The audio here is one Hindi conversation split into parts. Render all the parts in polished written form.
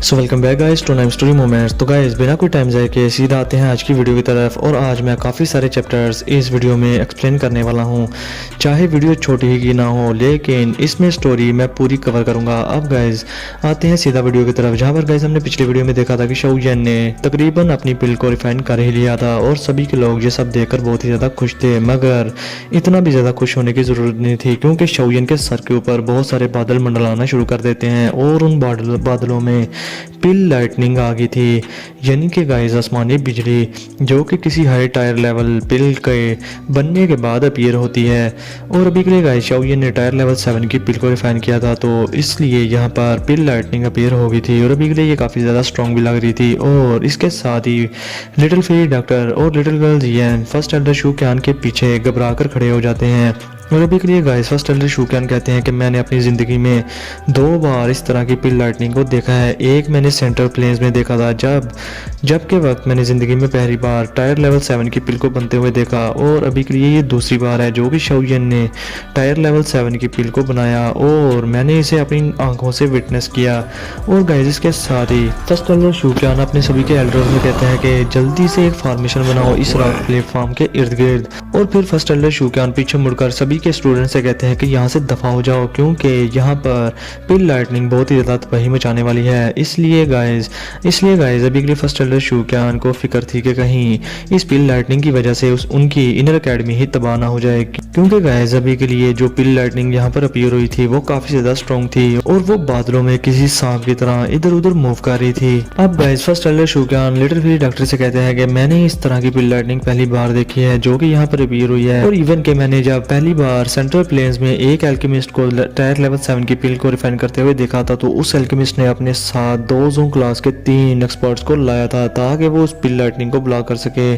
So welcome back guys to Naim story moments. तो गाइस बिना कोई टाइम जाए के सीधा आते हैं आज की वीडियो की तरफ। और आज मैं काफ़ी सारे चैप्टर्स इस वीडियो में एक्सप्लेन करने वाला हूं। चाहे वीडियो छोटी ही की ना हो, लेकिन इसमें स्टोरी मैं पूरी कवर करूंगा। अब गाइस आते हैं सीधा वीडियो की तरफ, जहां पर गाइस हमने पिछले वीडियो में देखा था कि शाओ येन ने तकरीबन अपनी पिल को रिफाइन कर ही लिया था और सभी के लोग ये सब देखकर बहुत ही ज़्यादा खुश थे। मगर इतना भी ज़्यादा खुश होने की ज़रूरत नहीं थी, क्योंकि शाओ येन के सर के ऊपर बहुत सारे बादल मंडलाना शुरू कर देते हैं और उन बादलों में पिल लाइटनिंग आ गई थी, यानी कि गाइस आसमानी बिजली, जो कि किसी हाई टायर लेवल पिल के बनने के बाद अपीयर होती है। और अभी के लिए गाइस शाओ येन ने टायर लेवल 7 की पिल को रिफाइन किया था, तो इसलिए यहाँ पर पिल लाइटनिंग अपीयर हो गई थी और अभी के लिए ये काफ़ी ज़्यादा स्ट्रॉन्ग भी लग रही थी। और इसके साथ ही लिटिल फेरी डॉक्टर और लिटिल गर्ल जियन फर्स्ट एल्डर शू क्यान के पीछे घबरा कर खड़े हो जाते हैं। और अभी के लिए गाइस फर्स्ट एल्डर शू क्यान कहते हैं कि मैंने अपनी ज़िंदगी में 2 बार इस तरह की पिल लाइटनिंग को देखा है। एक मैंने सेंट्रल प्लेन्स में देखा था, जब के वक्त मैंने ज़िंदगी में पहली बार टायर लेवल 7 की पिल को बनते हुए देखा, और अभी के लिए ये दूसरी बार है जो कि शाओ येन ने टायर लेवल 7 की पिल को बनाया और मैंने इसे अपनी आंखों से विटनेस किया। और गाइस इसके साथ ही फर्स्ट एल्डर शू क्यान अपने सभी के एल्डर्स में कहते हैं कि जल्दी से एक फॉर्मेशन बनाओ इस रॉक प्लेटफॉर्म के इर्द गिर्द। और फिर फर्स्ट एल्डर शू क्यान पीछे मुड़कर सभी के स्टूडेंट से कहते हैं कि यहाँ से दफा हो जाओ, क्योंकि यहाँ पर पिल लाइटनिंग बहुत ही ज़्यादा तबाही मचाने वाली है। इसलिए गाइस अभी के लिए फर्स्ट एल्डर शू क्यान को फिक्र थी कि कहीं इस पिल लाइटनिंग की वजह से उनकी इनर अकेडमी ही तबाह ना हो जाए, क्योंकि गाइस अभी के लिए जो पिल लाइटनिंग यहाँ पर अपीयर हुई थी वो काफ़ी ज़्यादा स्ट्रॉन्ग थी और वो बादलों में किसी सांप की तरह इधर उधर मूव कर रही थी। अब गाइस फर्स्ट एल्डर शू क्यान लिटिल फेरी डॉक्टर से कहते हैं कि मैंने इस तरह की पिल लाइटनिंग पहली बार देखी है जो कि यहाँ पर अपीयर हुई है। और इवन के मैंने जब पहली बार सेंट्रल प्लेन्स में एक एल्केमिस्ट को टायर लेवल 7 की पिल को रिफाइन करते हुए देखा था, तो उस एल्केमिस्ट ने अपने साथ 2 जोन क्लास के 3 एक्सपर्ट्स को लाया था ताकि वो उस पिल लाइटनिंग को ब्लॉक कर सके।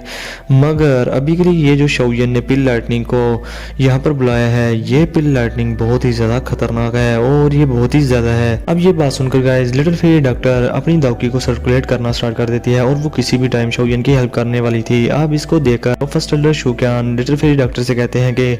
मगर अभी के लिए ये जो शाओ येन ने पिल लाइटनिंग को यहाँ पर बुलाया है, ये पिल लाइटनिंग बहुत ही ज़्यादा खतरनाक है और ये बहुत ही ज़्यादा है। अब ये बात सुनकर गाइस लिटिल फेरी डॉक्टर अपनी दावकी को सर्कुलेट करना स्टार्ट कर देती है और वो किसी भी टाइम शाओ येन की हेल्प करने वाली थी। अब इसको देखकर फर्स्ट एल्डर शू क्यान लिटिल फेरी डॉक्टर से कहते हैं कि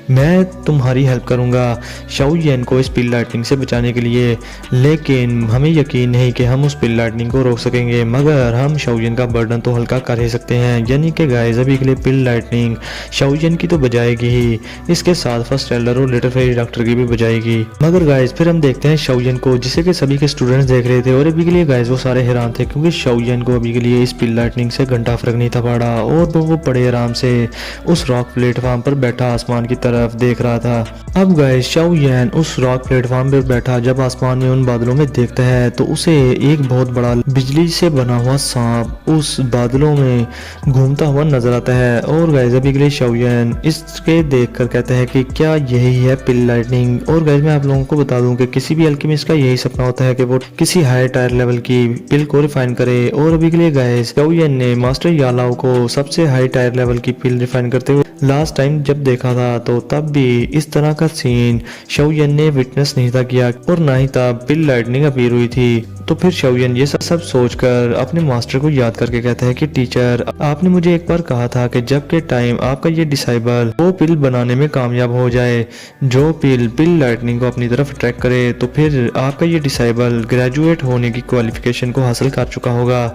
मैं तुम्हारी हेल्प करूंगा शाओ येन को इस पिल लाइटनिंग से बचाने के लिए, लेकिन हमें यकीन नहीं कि हम उस पिल लाइटनिंग को रोक सकेंगे, मगर हम शाओ येन का बर्डन तो हल्का कर ही सकते हैं। यानी कि गाइस अभी के लिए पिल लाइटनिंग शाओ येन की तो बजाएगी ही, इसके साथ फर्स्ट एल्डर और लिटिल फेरी डॉक्टर की भी बजाएगी। मगर गाइस फिर हम देखते हैं शाओ येन को, जिसे कि सभी के स्टूडेंट्स देख रहे थे और अभी के लिए गाइस वो सारे हैरान थे, क्योंकि शाओ येन को अभी के लिए इस पिल लाइटनिंग से घंटा फर्क नहीं था पड़ा और वो बड़े आराम से उस रॉक प्लेटफॉर्म पर बैठा आसमान की तरफ देख रहा था। अब गाइस शाओ येन उस रॉक प्लेटफॉर्म पर बैठा जब आसमान में उन बादलों में देखता है, तो उसे एक बहुत बड़ा बिजली से बना हुआ सांप उस बादलों में घूमता हुआ नजर आता है। और गाइस अभी के लिए शाओ येन इसके देखकर कहते हैं कि क्या यही है पिल लाइटनिंग। और गाइस मैं आप लोगों को बता दूं कि किसी भी अल्केमिस्ट का यही सपना होता है कि वो किसी हाई टायर लेवल की पिल को रिफाइन करे। और अभी के लिए गाइस शाओ येन ने मास्टर यालाओ को सबसे हाई टायर लेवल की पिल रिफाइन करते हुए लास्ट टाइम जब देखा था, तो तब भी इस तरह का सीन शाओ येन ने विटनेस नहीं था किया और ना ही तब पिल लाइटनिंग अपीयर हुई थी। तो फिर शाओ येन ये सब सोचकर अपने मास्टर को याद करके कहता है कि टीचर, आपने मुझे एक बार कहा था कि जब के टाइम आपका ये डिसाइबल वो पिल बनाने में कामयाब हो जाए, जो पिल लाइटनिंग को अपनी तरफ अट्रैक्ट करे, तो फिर आपका ये डिसाइबल ग्रेजुएट होने की क्वालिफिकेशन को हासिल कर चुका होगा।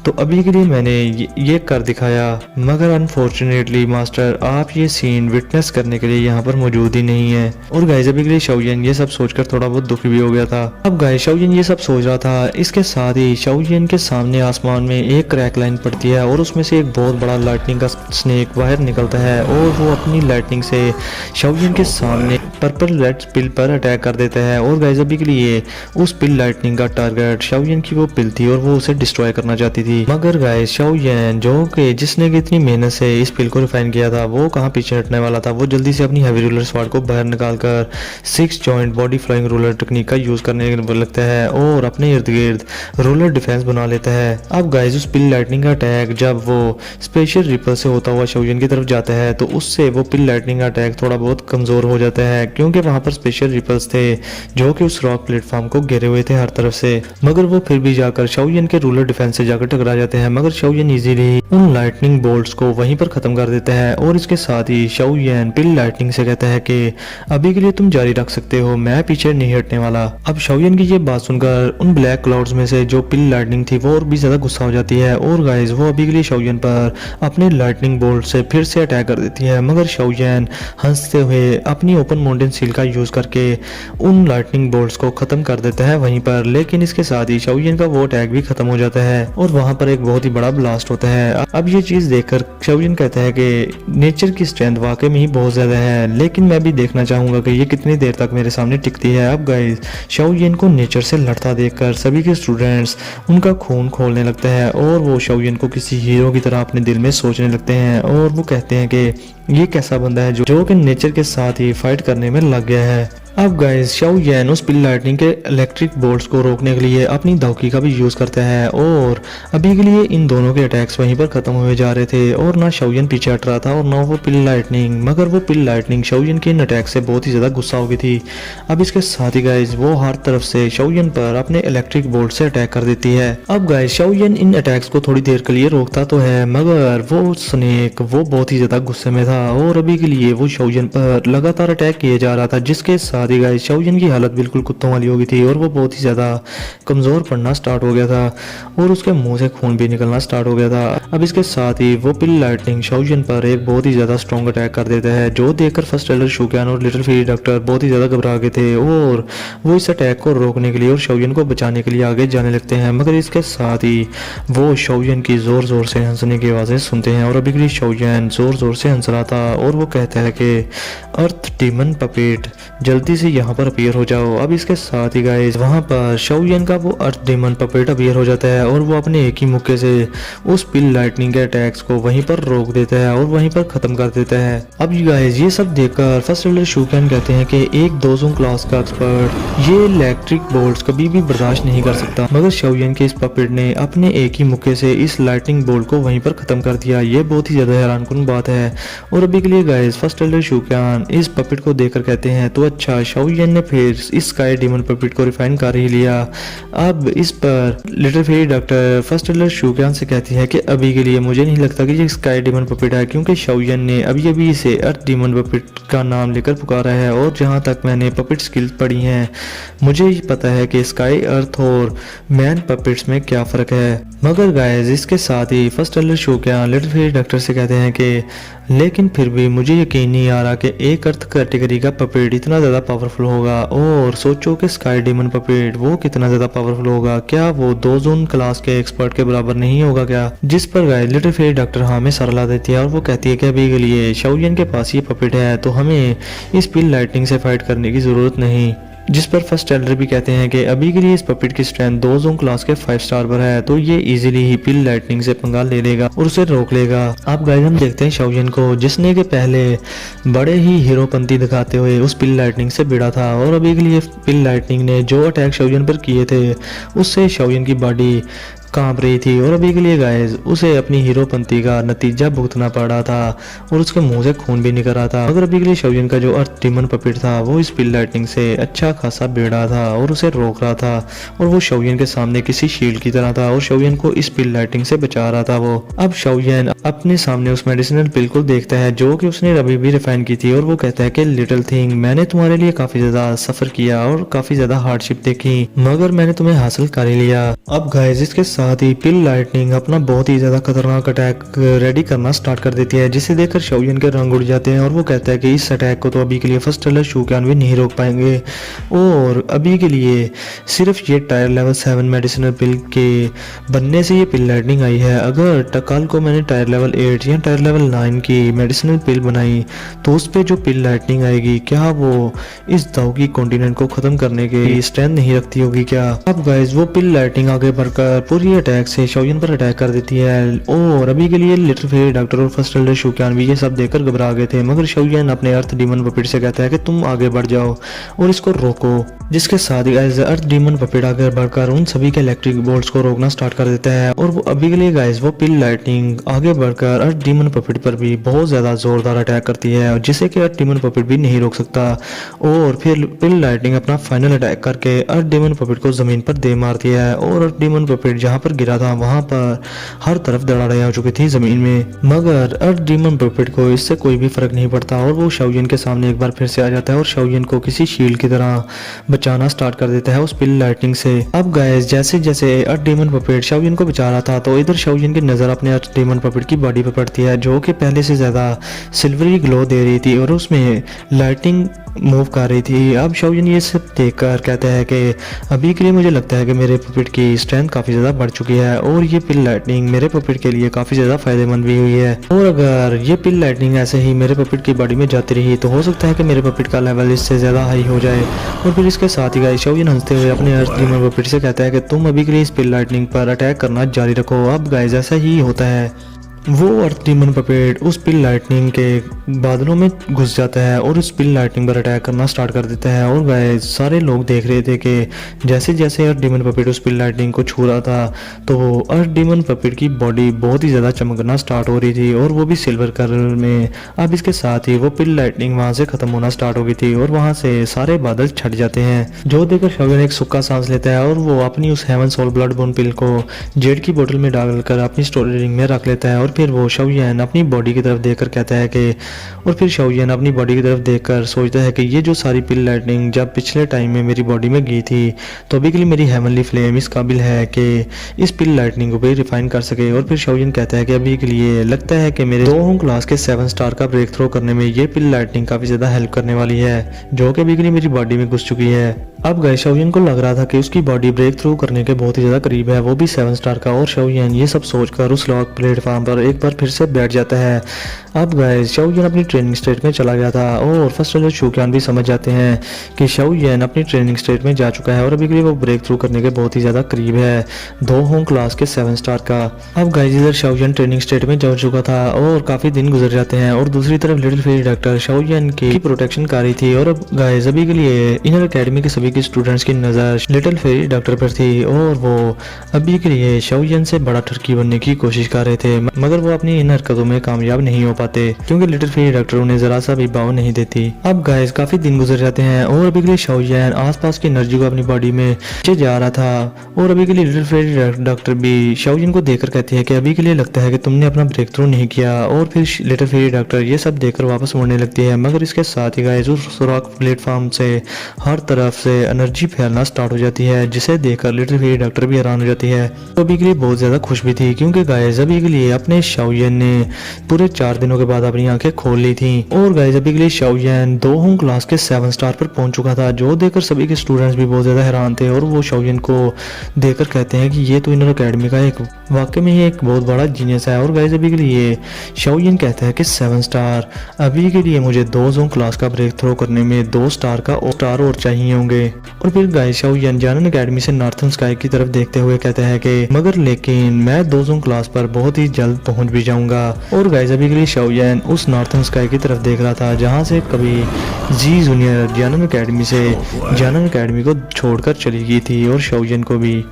तो अभी के लिए मैंने ये कर दिखाया, मगर अनफॉर्चुनेटली मास्टर आप ये सीन विटनेस करने के लिए यहाँ पर मौजूद ही नहीं है। और गाइस अभी के लिए शाओ येन ये सब सोचकर थोड़ा बहुत दुखी भी हो गया था। अब गाइस शाओ येन ये सब सोच रहा था, इसके साथ ही शाओ येन के सामने आसमान में एक क्रैक लाइन पड़ती है और उसमें से एक बहुत बड़ा लाइटनिंग का स्नेक बाहर निकलता है और वो अपनी लाइटनिंग से शाओ येन के सामने पर्पल रेड पिल पर अटैक कर देता है। और गाइस अभी के लिए उस पिल लाइटनिंग का टारगेट शाओ येन की वो पिल थी और वो उसे डिस्ट्रॉय करना चाहती थी। मगर गाइस शाओ येन, जो कि जिसने इतनी मेहनत से इस पिल को रिफाइन किया था, वो कहाँ पीछे हटने वाला था। वो जल्दी से अपनी हैवी रूलर स्वॉर्ड को बाहर निकालकर 6 joint body flying ruler technique का यूज करने लगता है और अपने इर्द गिर्द रूलर डिफेंस बना लेता है। अब गाइस उस पिल लाइटनिंग का अटैक जब वो स्पेशल रिपल से होता हुआ शाओ येन की तरफ जाता है, तो उससे वो पिल लाइटनिंग का अटैक थोड़ा बहुत कमजोर हो जाता है, क्योंकि वहाँ पर स्पेशल रिपल्स थे जो कि उस रॉक प्लेटफॉर्म को घेरे हुए थे हर तरफ से। मगर वो फिर भी जाकर शाओयन के रूलर डिफेंस से जाकर टकरा जाते हैं, मगर शाओयन इजीली उन लाइटनिंग बोल्ट्स को वहीं पर खत्म कर देता है। और इसके साथ ही शाओयन पिल लाइटनिंग से कहता है कि अभी के लिए तुम जारी रख सकते हो, मैं पीछे नहीं हटने वाला। अब शाओयन की ये बात सुनकर उन ब्लैक क्लाउड्स में से जो पिल लाइटनिंग थी वो और भी ज्यादा गुस्सा हो जाती है और गाइस वो अभी के लिए शाओयन पर अपने लाइटनिंग बोल्ट से फिर से अटैक कर देती है। मगर शाओयन हंसते हुए अपनी ओपन माउंटेन सील का यूज करके उन लाइटनिंग बोल्ट्स को खत्म कर देता है वहीं पर। लेकिन इसके साथ ही शाओयन का वो अटैक भी खत्म हो जाता है और वहां पर एक बहुत ही बड़ा ब्लास्ट होता है। अब ये चीज देखकर शाओयन कहता है कि नेचर की स्ट्रेंथ वाकई में ही बहुत ज्यादा है, लेकिन मैं भी देखना चाहूंगा कि ये कितनी देर तक मेरे सामने टिकती है। अब गाइस शाओयन को नेचर से लड़ता देखकर सभी के स्टूडेंट्स उनका खून खोलने लगते हैं और वो शाओयन को किसी हीरो की तरह अपने दिल में सोचने लगते हैं और वो कहते हैं कि ये कैसा बंदा है जो कि नेचर के साथ ही फाइट करने में लग गया है। अब गाइस शाओयन उस पिल लाइटनिंग के इलेक्ट्रिक बोल्ट्स को रोकने के लिए अपनी धौकी का भी यूज करता है और अभी के लिए इन दोनों के अटैक्स वहीं पर खत्म हुए जा रहे थे और ना शाओयन पीछे हट रहा था और ना वो पिल लाइटनिंग। मगर वो पिल लाइटनिंग शाओयन के इन अटैक से बहुत ही ज्यादा गुस्सा हो गई थी। अब इसके साथ ही गाइस वो हर तरफ से शाओयन पर अपने इलेक्ट्रिक बोल्ट से अटैक कर देती है। अब गाइस शाओयन इन अटैक्स को थोड़ी देर के लिए रोकता तो है, मगर वो स्नेक वो बहुत ही ज्यादा गुस्से में था और अभी के लिए वो शाओयन पर लगातार अटैक किए जा रहा था, जिसके साथ ही गाइस शाओयन की हालत बिल्कुल कुत्तों वाली हो गई थी और वो बहुत ही ज्यादा कमजोर पड़ना स्टार्ट हो गया था और उसके मुंह से खून भी निकलना स्टार्ट हो गया था। अब इसके साथ ही वो पिल लाइटनिंग शाओयन पर एक बहुत ही ज्यादा स्ट्रॉन्ग अटैक कर देता है, जो देखकर फर्स्ट एल्डर शुक्यान और लिटिल फेरी डॉक्टर बहुत ही ज्यादा घबरा गए थे और वो इस अटैक को रोकने के लिए और शाओयन को बचाने के लिए आगे जाने लगते हैं। मगर इसके साथ ही वो शाओयन की जोर जोर से हंसने की आवाजें सुनते हैं और अभी के लिए शाओयन जोर जोर से हंस रहा था और वो कहता है कि अर्थ डीमन पपेट जल्दी से यहाँ पर अपीयर हो जाओ। अब इसके साथ ही गाइस वहाँ पर शाओयन का वो अर्थ डीमन पपेट अपीयर हो जाता है और वो अपने एक ही मुक्के से उस पिल लाइटनिंग के अटैक्स को वहीं पर रोक देता है और वहीं पर खत्म कर देता है। अब गाइस ये सब देखकर फर्स्ट एल्डर शुक्यान कहते हैं कि एक दोजों क्लास का एक्सपर्ट ये इलेक्ट्रिक बोल्ट्स कभी भी बर्दाश्त नहीं कर सकता, मगर शाओयन के इस पपेट ने अपने एक ही मुक्के से इस लाइटनिंग बोल्ट को वहीं पर खत्म कर दिया। ये बहुत ही ज्यादा हैरानकुन बात है और अभी के लिए गाइस फर्स्ट एल्डर शुक्यान इस पपेट को देखकर कहते हैं तो अच्छा शाओयन ने फिर इस स्काई डीमन पपेट को रिफाइन कर ही लिया। अब इस पर little fairy doctor first Elder शुक्यान से कहती है कि अभी के लिए मुझे नहीं लगता कि ये स्काई डीमन पपेट है, क्योंकि शाओयन ने अभी अभी इसे अर्थ डीमन पपेट का नाम लेकर पुकारा है और जहां तक मैंने पपेट स्किल्स पढ़ी हैं मुझे पता है कि स्काई अर्थ और मैन पपेट्स में क्या फर्क है। मगर गाइस इसके साथ ही first Elder शुक्यान little fairy doctor से कहते हैं कि लेकिन फिर भी मुझे यकीन नहीं आ रहा कि एक अर्थ कैटेगरी का पपेट इतना ज़्यादा पावरफुल होगा और सोचो कि स्काई डीमन पपेट वो कितना ज़्यादा पावरफुल होगा, क्या वो दो जोन क्लास के एक्सपर्ट के बराबर नहीं होगा क्या। जिस पर गाइस लिटिल फेरी डॉक्टर हमें सरला देती है और वो कहती है कि अभी के लिए शाओयन के पास ये पपेट है तो हमें इस पिल लाइटनिंग से फाइट करने की ज़रूरत नहीं। जिस पर फर्स्ट एल्डर भी कहते हैं कि अभी के लिए इस पपेट की स्ट्रेंथ दो जोन क्लास के 5 स्टार पर है तो ये इजीली ही पिल लाइटनिंग से पंगा ले लेगा और उसे रोक लेगा। अब गाइस हम देखते हैं शाओयन को जिसने के पहले बड़े ही हीरोपंती दिखाते हुए उस पिल लाइटनिंग से भिड़ा था और अभी के लिए पिल लाइटनिंग ने जो अटैक शाओयन पर किए थे उससे शाओयन की बॉडी कांप रही थी और अभी के लिए गाइस उसे अपनी हीरोपंती का नतीजा भुगतना पड़ रहा था और उसके मुंह से खून भी निकल रहा था। मगर अभी के लिए शाओयन का जो अर्थ डीमन पपेट था वो इस पिल लाइटनिंग से अच्छा खासा भिड़ा था और उसे रोक रहा था और वो शाओयन के सामने किसी शील्ड की तरह था और शाओयन को इस पिल लाइटनिंग से बचा रहा था वो। अब शाओयन अपने सामने उस मेडिसिनल पिल को देखता है जो कि उसने अभी भी रिफाइन की थी और वो कहता है कि लिटिल थिंग मैंने तुम्हारे लिए काफी ज्यादा सफर किया और काफी ज्यादा हार्डशिप देखी मगर मैंने तुम्हें हासिल कर ही लिया। अब गाइस इसके साथ ही पिल लाइटनिंग अपना बहुत ही ज्यादा खतरनाक अटैक रेडी करना स्टार्ट कर देती है, जिसे देखकर शाओयन के रंग उड़ जाते हैं और वो कहता है कि इस अटैक को तो अभी के लिए फर्स्ट एल्डर शुक्यान भी नहीं रोक पाएंगे और अभी के लिए सिर्फ ये टायर लेवल 7 मेडिसिनल पिल के बनने से ये पिल लाइटनिंग आई है। अगर कल को मैंने टायर लेवल 8 या टायर लेवल 9 की मेडिसिनल पिल बनाई तो उस पे जो पिल लाइटनिंग आएगी क्या वो इस दाऊगी कॉन्टिनेंट को खत्म करने की स्ट्रेंथ नहीं रखती होगी क्या। अब गाइस वो पिल लाइटनिंग आगे बढ़कर पूरी इमीडिएटली अटैक से शाओयन पर अटैक कर देती है और अभी के लिए लिटिल फेरी डॉक्टर और फर्स्ट एल्डर शूक्यान भी ये सब देखकर घबरा गए थे, मगर शाओयन अपने अर्थ डीमन पपेट से कहता है कि तुम आगे बढ़ जाओ और इसको रोको, जिसके साथ ही गाइस अर्थ डीमन पपेट आगे बढ़कर उन सभी के इलेक्ट्रिक बोल्ट्स को रोकना स्टार्ट कर देता है। और वो अभी के लिए गाइस वो पिल लाइटनिंग आगे बढ़कर अर्थ डीमन पपेट पर भी बहुत ज्यादा जोरदार अटैक करती है, जिसे कि अर्थ डीमन पपेट भी नहीं रोक सकता। और फिर पिल लाइटनिंग अपना फाइनल अटैक करके अर्थ डीमन पपेट को जमीन पर दे मारती है और अर्थ डीमन पपेट जहाँ पर गिरा था वहां पर हर तरफ दरारें आ चुकी थी जमीन में, मगर अर्थ डीमन पपेट को इससे कोई भी फर्क नहीं पड़ता और वो शाओयन के सामने एक बार फिर से आ जाता है और शाओयन को किसी शील्ड की तरह बचाना स्टार्ट कर देता है उस पिल लाइटनिंग से। अब गाइस जैसे जैसे अर्थ डीमन पपेट शाओयन को बचा रहा था तो इधर शाओयन की नजर अपने अर्थ डीमन पपेट की बॉडी पर पड़ती है, जो कि पहले से ज्यादा सिल्वरी ग्लो दे रही थी और उसमें लाइटिंग मूव कर रही थी। अब शाओयन ये सब देखकर कहता है कि अभी के लिए मुझे लगता है कि मेरे पपेट की स्ट्रेंथ काफ़ी ज़्यादा बढ़ चुकी है और ये पिल लाइटनिंग मेरे पपेट के लिए काफ़ी ज़्यादा फायदेमंद भी हुई है, और अगर ये पिल लाइटनिंग ऐसे ही मेरे पपेट की बॉडी में जाती रही तो हो सकता है कि मेरे पपेट का लेवल इससे ज़्यादा हाई हो जाए। और फिर इसके साथ ही गाइस शाओयन हंसते हुए अपने अर्थ डीमन पपेट से कहता है कि तुम अभी के लिए इस पिल लाइटनिंग पर अटैक करना जारी रखो। अब गाइस ऐसा ही होता है, वो अर्थ डीमन पपेट उस पिल लाइटनिंग के बादलों में घुस जाता है और उस पिल लाइटनिंग पर अटैक करना स्टार्ट कर देता है। और गाइस सारे लोग देख रहे थे कि जैसे जैसे अर्थ डीमन पपेट उस पिल लाइटनिंग को छू रहा था तो अर्थ डीमन पपेट की बॉडी बहुत ही ज़्यादा चमकना स्टार्ट हो रही थी और वो भी सिल्वर कलर में। अब इसके साथ ही वो पिल लाइटनिंग वहाँ से ख़त्म होना स्टार्ट हो गई थी और वहाँ से सारे बादल छट जाते हैं, जो देखकर शाओयन एक सूखा सांस लेता है और वो अपनी उस हेवन सोल ब्लड बोन पिल को जेड की बोतल में डालकर अपनी स्टोरेज रिंग में रख लेता है। और फिर वो शाओयन अपनी बॉडी की तरफ देखकर कहता है कि सोचता है कि ये जो सारी पिल लाइटनिंग जब पिछले टाइम में मेरी बॉडी में गई थी तो अभी के लिए मेरी हेवनली फ्लेम इस काबिल है कि इस पिल लाइटनिंग को भी रिफाइन कर सके। और फिर शाओयन कहता है कि अभी के लिए लगता है कि मेरे 2 होंग क्लास के 7 स्टार का ब्रेक थ्रो करने में ये पिल लाइटनिंग काफ़ी ज़्यादा हेल्प करने वाली है, जो कि अभी के लिए मेरी बॉडी में घुस चुकी है। अब गाइस शाओयन को लग रहा था कि उसकी बॉडी ब्रेक थ्रू करने के बहुत ही ज़्यादा करीब है, वो भी 7 स्टार का। और शाओयन ये सब सोचकर उस लॉक प्लेटफॉर्म पर एक बार फिर से बैठ जाता है। अब गाइस शाओयन अपनी ट्रेनिंग स्टेट में चला गया था और फर्स्ट एल्डर शूक्यान भी समझ जाते हैं कि शाओयन अपनी ट्रेनिंग स्टेट में जा चुका है और अभी के लिए वो ब्रेक थ्रू करने के बहुत ही ज़्यादा करीब है 2 होंग क्लास के 7 स्टार का। अब गाइस इधर शाओयन ट्रेनिंग स्टेट में जा चुका था और काफ़ी दिन गुजर जाते हैं और दूसरी तरफ लिटिल फेरी डॉक्टर शाओयन की प्रोटेक्शन कर रही थी। और अब गाइस अभी के लिए इनर अकेडमी के सभी के स्टूडेंट्स की नज़र लिटिल फेरी डॉक्टर पर थी और वो अभी के लिए शाओयन से बड़ा ठरकी बनने की कोशिश कर रहे थे, मगर वो अपनी इन हरकतों में कामयाब नहीं हो पाते क्योंकि लिटिल फेरी डॉक्टर उन्हें जरा सा भी भाव नहीं देती। अब गाइस काफी दिन गुजर जाते हैं और अभी के लिए शाओयन आसपास की एनर्जी को अपनी बॉडी में नीचे जा रहा था और अभी के लिए लिटिल फेरी डॉक्टर भी शाओयन को देखकर कहती है कि अभी के लिए लगता है कि तुमने अपना ब्रेक थ्रू नहीं किया। और फिर लिटिल फेरी डॉक्टर ये सब देखकर वापस मुड़ने लगती है, मगर इसके साथ ही गाइस उस रॉक प्लेटफॉर्म से हर तरफ से एनर्जी फैलना स्टार्ट हो जाती है, जिसे देखकर लिटिल फेरी डॉक्टर भी हैरान हो जाती है। तो अभी के लिए बहुत ज्यादा खुश भी थी क्योंकि गाइस अभी के लिए अपने शाओयन ने पूरे 4 दिनों के बाद अपनी आंखें खोल ली थी। और गाइस अभी के लिए शाओयन 2 होंग क्लास के 7 स्टार पर पहुंच चुका था, जो देखकर सभी के स्टूडेंट्स भी बहुत ज्यादा हैरान थे और वो शाओयन को देखकर कहते हैं कि ये तो इनर अकेडमी का एक वाकई में ही एक बहुत बड़ा जीनियस है। और गाइस अभी के लिए शाओयन कहता है कि 7 स्टार अभी के लिए मुझे 2 जोन क्लास का ब्रेक थ्रो करने में 2 स्टार का स्टार और चाहिए होंगे। और फिर गाइस शाओयन जानन अकेडमी से नॉर्थन स्काई की तरफ देखते हुए कहता है कि मगर लेकिन मैं 2 जोन क्लास पर बहुत ही जल्द पहुंच भी जाऊंगा। और गाइस अभी के लिए शाओयन उस नॉर्थन स्काई की तरफ देख रहा था जहां से कभी जी जूनियर जानन अकेडमी से जानन अकेडमी को छोड़कर चली गई थी और शाओयन को भी।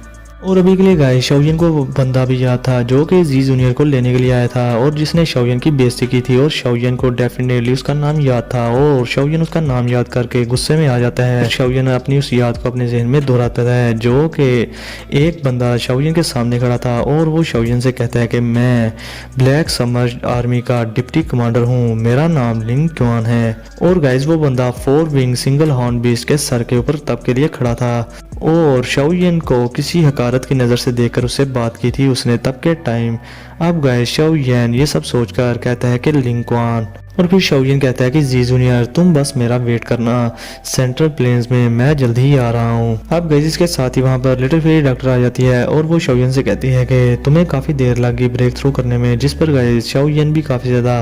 और अभी के लिए गाइस शाओयन को वो बंदा भी याद था जो कि जी जूनियर को लेने के लिए आया था और जिसने शाओयन की बेइज्जती की थी और शाओयन को डेफिनेटली उसका नाम याद था और शाओयन उसका नाम याद करके गुस्से में आ जाता है। शाओयन अपनी उस याद को अपने जहन में दोहराता है जो कि एक बंदा शाओयन के सामने खड़ा था और वो शाओयन से कहता है कि मैं ब्लैक समर आर्मी का डिप्टी कमांडर हूँ, मेरा नाम लिंग क्वान है। और गाइस वो बंदा 4 विंग सिंगल हॉर्न बीस्ट के सर के ऊपर तब के लिए खड़ा था और शाओयन को किसी हकारत की नज़र से देखकर उससे बात की थी उसने तब के टाइम। अब गाइस शाओयन ये सब सोचकर कहता है कि लिंग क्वान और फिर शाओयन कहता है कि जी जूनियर तुम बस मेरा वेट करना, सेंट्रल प्लेन्स में मैं जल्दी ही आ रहा हूँ। अब गाइस इसके साथ ही वहाँ पर लिटिल फेरी डॉक्टर आ जाती है और वो शाओयन से कहती है कि तुम्हें काफ़ी देर लगी ब्रेक थ्रू करने में, जिस पर गाइस शाओयन भी काफ़ी ज़्यादा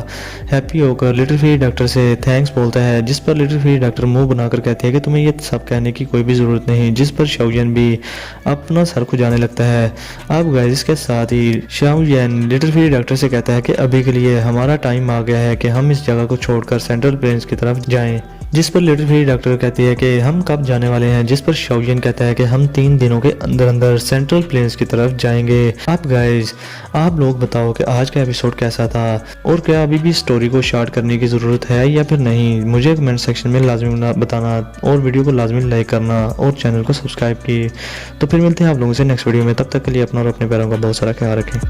हैप्पी होकर लिटिल फेरी डॉक्टर से थैंक्स बोलता है, जिस पर लिटिल फेरी डॉक्टर मुंह बनाकर कहती है कि तुम्हें ये सब कहने की कोई भी ज़रूरत नहीं, जिस पर शाओयन भी अपना सर खुजाने लगता है। अब गाइस इसके साथ ही शाओयन लिटिल फेरी डॉक्टर से कहता है कि अभी के लिए हमारा टाइम आ गया है कि हम इस जगह को छोड़कर सेंट्रल प्लेन्स की तरफ जाएं, जिस पर लिटिल फेरी डॉक्टर कहती है कि हम कब जाने वाले हैं, जिस पर शाओयन कहता है कि हम 3 दिनों के अंदर अंदर सेंट्रल प्लेन्स की तरफ जाएंगे। अब गाइस आप लोग बताओ कि आज का एपिसोड कैसा था और क्या अभी भी स्टोरी को शार्ट करने की ज़रूरत है या फिर नहीं, मुझे कमेंट सेक्शन में लाजमी बताना और वीडियो को लाजमी लाइक करना और चैनल को सब्सक्राइब की। तो फिर मिलते हैं आप लोगों से नेक्स्ट वीडियो में, तब तक के लिए अपना और अपने पैरों का बहुत सारा ख्याल रखें।